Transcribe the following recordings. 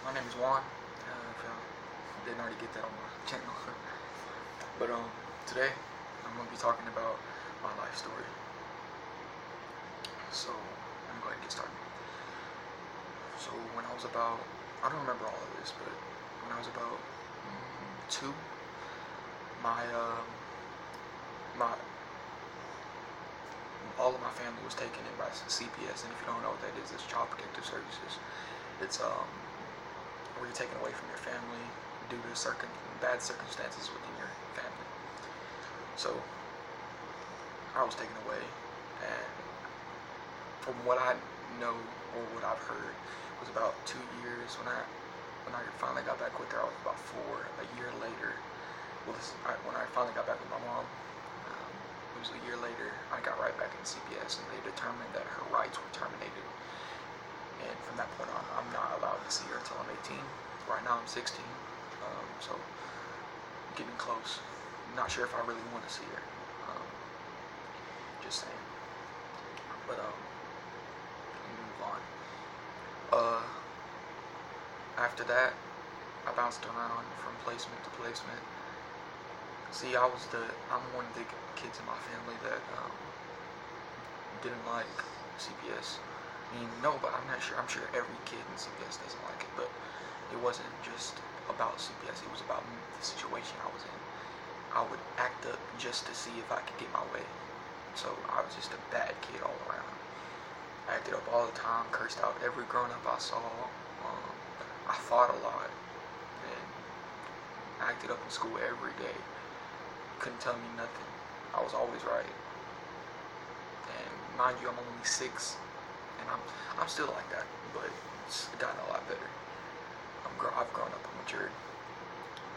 My name is Juan. If y'all didn't already get that on my channel. But today I'm gonna be talking about my life story. So I'm going to get started. So when I was about, I don't remember all of this, but when I was about 2, my my all of my family was taken in by CPS, and if you don't know what that is, it's Child Protective Services. It's where you're taken away from your family due to bad circumstances within your family. So I was taken away, and from what I know or what I've heard, it was about 2 years. When I finally got back with her, I was about 4. A year later, when I finally got back with my mom, it was a year later, I got right back in CPS, and they determined that her rights were terminated. And from that point on, I'm not allowed to see her until I'm 18. Right now I'm 16, so getting close. Not sure if I really want to see her. Just saying. But move on. After that, I bounced around from placement to placement. See, I'm one of the kids in my family that didn't like CPS. I mean, no, but I'm not sure. I'm sure every kid in CPS doesn't like it, but it wasn't just about CPS. It was about the situation I was in. I would act up just to see if I could get my way. So I was just a bad kid all around. I acted up all the time, cursed out every grown-up I saw. I fought a lot, and I acted up in school every day. Couldn't tell me nothing. I was always right. And mind you, I'm only 6, and I'm still like that, but it's gotten a lot better. I've grown up and matured.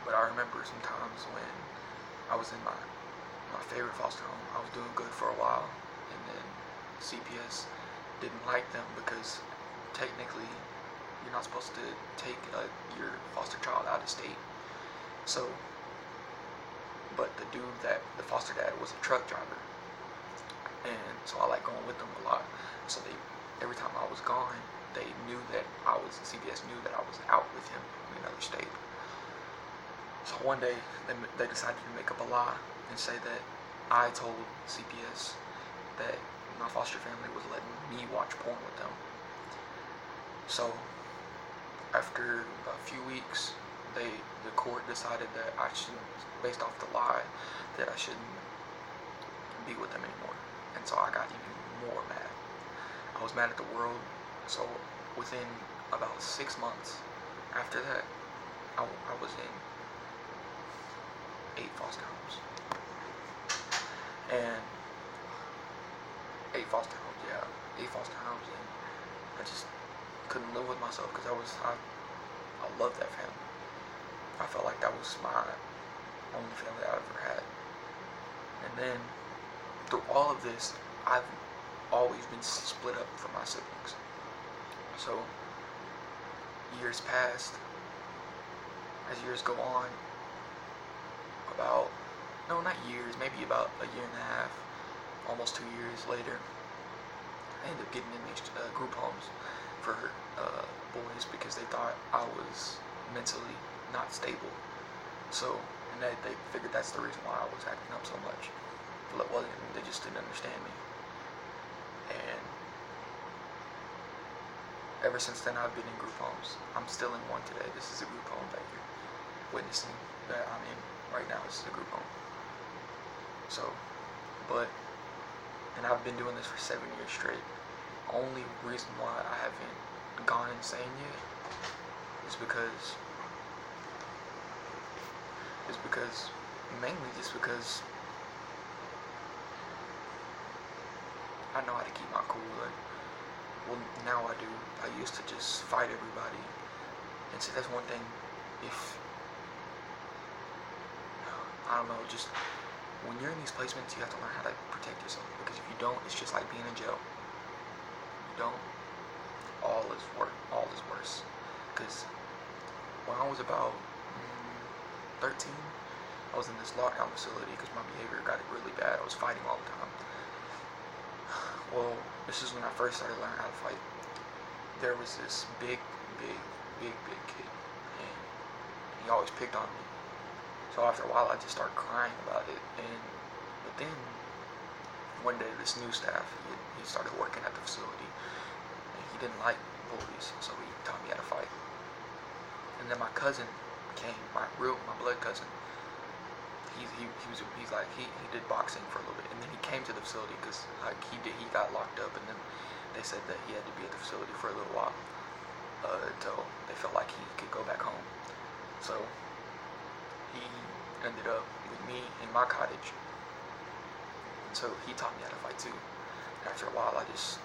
But I remember some times when I was in my favorite foster home. I was doing good for a while, and then CPS didn't like them because technically you're not supposed to take your foster child out of state. So, but the foster dad was a truck driver, and so I like going with them a lot. So every time I was gone, they knew that CPS knew that I was out with him in another state. So one day they decided to make up a lie and say that I told CPS that my foster family was letting me watch porn with them. So after a few weeks, the court decided that I shouldn't, based off the lie, that I shouldn't be with them anymore. And so I got even more mad. I was mad at the world. So within about 6 months after that, I was in 8 foster homes. And 8 foster homes, yeah. 8 foster homes, and I just couldn't live with myself because I loved that family. I felt like that was my only family I ever had. And then through all of this, I've always been split up from my siblings. So years passed. As years go on, maybe about a year and a half, almost 2 years later, I ended up getting in these group homes for boys because they thought I was mentally not stable. So, and they figured that's the reason why I was acting up so much. Well, it wasn't. They just didn't understand me. And ever since then, I've been in group homes. I'm still in one today. This is a group home that you're witnessing that I'm in right now. This is a group home. So, and I've been doing this for 7 years straight. Only reason why I haven't gone insane yet is because mainly just because I know how to keep my cool. Well, now I do. I used to just fight everybody. And see, that's one thing. I don't know, just when you're in these placements, you have to learn how to protect yourself. Because if you don't, it's just like being in jail. You don't, all is worse. Because when I was about 13, I was in this lockdown facility because my behavior got really bad. I was fighting all the time. Well, this is when I first started learning how to fight. There was this big big kid, and he always picked on me. So after a while, I just started crying about it. But then one day, this new staff, he started working at the facility, and he didn't like bullies, so he taught me how to fight. And then my cousin came, my blood cousin. He did boxing for a little bit, and then he came to the facility because he got locked up, and then they said that he had to be at the facility for a little while until they felt like he could go back home. So he ended up with me in my cottage, and so he taught me how to fight too. And after a while, I just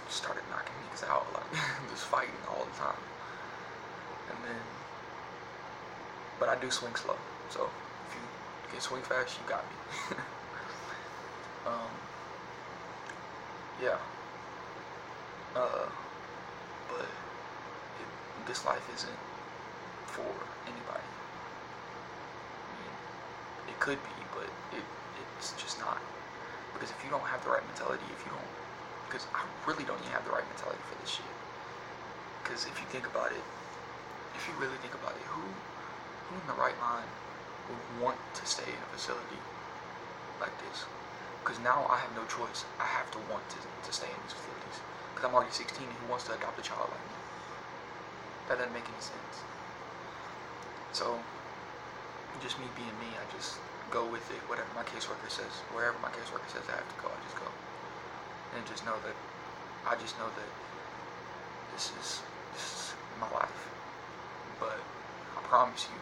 started knocking niggas out, like just fighting all the time. And then, but I do swing slow, so if you can swing fast, you got me. Yeah. But this life isn't for anybody. I mean, it could be, but it's just not. Because if you don't have the right mentality, because I really don't even have the right mentality for this shit. Because if you think about it, if you really think about it, who in the right mind would want to stay in a facility like this? Because now I have no choice. I have to want to stay in these facilities. Because I'm already 16 and who wants to adopt a child like me? That doesn't make any sense. So, just me being me, I just go with it, whatever my caseworker says. Wherever my caseworker says I have to go, I just go. And I just know that this is my life. But I promise you,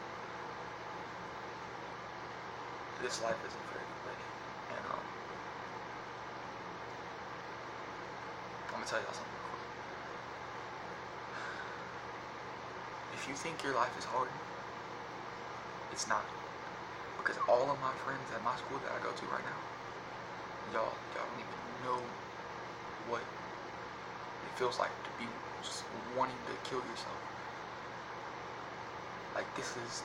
this life isn't for everybody. And I'm gonna tell y'all something real quick. If you think your life is hard, it's not. Because all of my friends at my school that I go to right now, y'all don't even know what it feels like to be just wanting to kill yourself. Like this is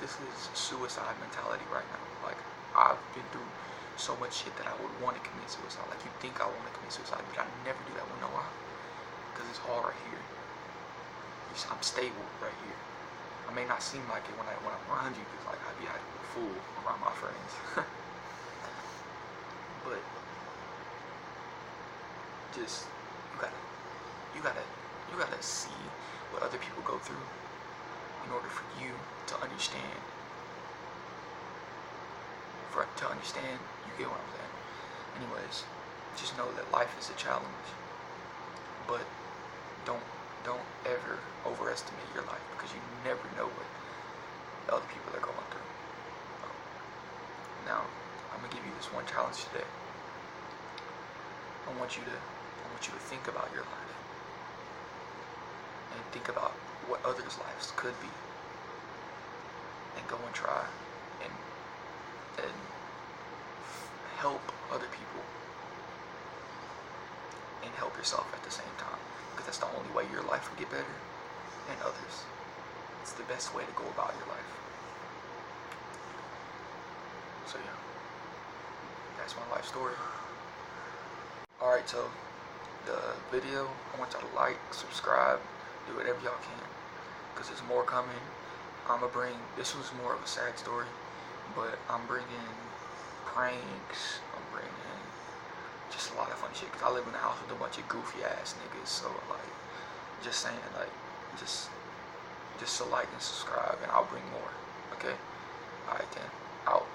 suicide mentality right now. Like I've been through so much shit that I would want to commit suicide. Like you think I want to commit suicide, but I never do that. You know why? Because it's all right here. I'm stable right here. I may not seem like it when I'm around you, because like I'd be acting a fool around my friends. But just you gotta see what other people go through in order for you to understand. You get what I'm saying. Anyways, just know that life is a challenge, but don't ever overestimate your life, because you never know what the other people are going through. Now, I'm gonna give you this one challenge today. I want you to think about your life and think about what others' lives could be, and go and try and help other people and help yourself at the same time, because that's the only way your life will get better, and others. It's the best way to go about your life. So yeah, that's my life story. Alright, so the video, I want y'all to like, subscribe, do whatever y'all can, because there's more coming. This was more of a sad story, but I'm bringing pranks, I'm bringing just a lot of funny shit, because I live in a house with a bunch of goofy ass niggas. So like, just saying, like, just so like and subscribe, and I'll bring more. Okay? Alright then, out.